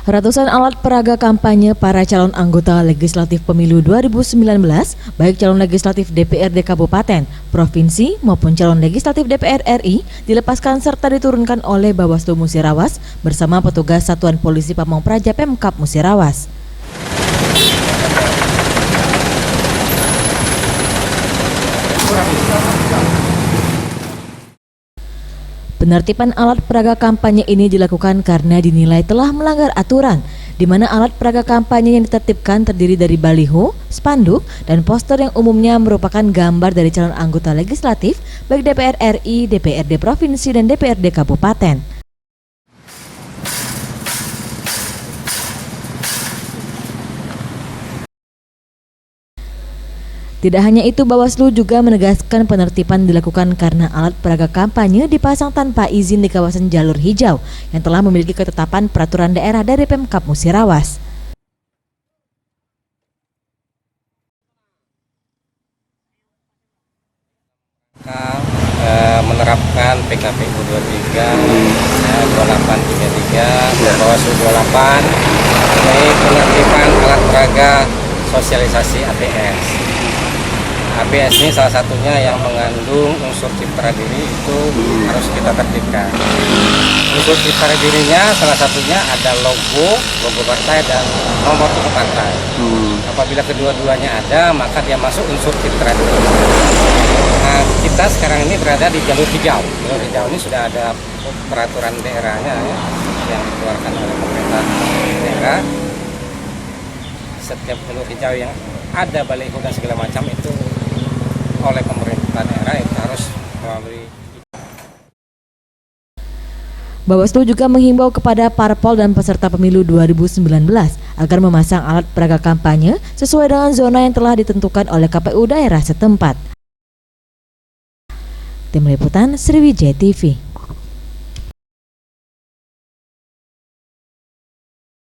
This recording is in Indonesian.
Ratusan alat peraga kampanye para calon anggota legislatif pemilu 2019, baik calon legislatif DPRD Kabupaten, Provinsi maupun calon legislatif DPR RI, dilepaskan serta diturunkan oleh Bawaslu Musirawas bersama petugas Satuan Polisi Pamong Praja Pemkab Musirawas. Penertiban alat peraga kampanye ini dilakukan karena dinilai telah melanggar aturan, di mana alat peraga kampanye yang ditertibkan terdiri dari baliho, spanduk, dan poster yang umumnya merupakan gambar dari calon anggota legislatif baik DPR RI, DPRD Provinsi, dan DPRD Kabupaten. Tidak hanya itu, Bawaslu juga menegaskan penertiban dilakukan karena alat peraga kampanye dipasang tanpa izin di kawasan jalur hijau yang telah memiliki ketetapan peraturan daerah dari Pemkab Musirawas. Menerapkan PKPU 23, 2833, Bawaslu 28, ini penertiban alat peraga sosialisasi APS. APS ini salah satunya yang mengandung unsur citra diri, itu harus kita tertibkan. Unsur citra dirinya salah satunya ada logo partai dan nomor urut partai. Apabila kedua-duanya ada, maka dia masuk unsur citra diri. Nah, kita sekarang ini berada di jalur hijau. Jalur hijau ini sudah ada peraturan daerahnya ya, yang dikeluarkan oleh pemerintah daerah. Setiap jalur hijau yang ada baliho dan segala macam itu oleh pemerintah daerah itu harus melalui. Bawaslu juga menghimbau kepada parpol dan peserta pemilu 2019 agar memasang alat peraga kampanye sesuai dengan zona yang telah ditentukan oleh KPU daerah setempat. Tim Liputan Sriwijaya TV.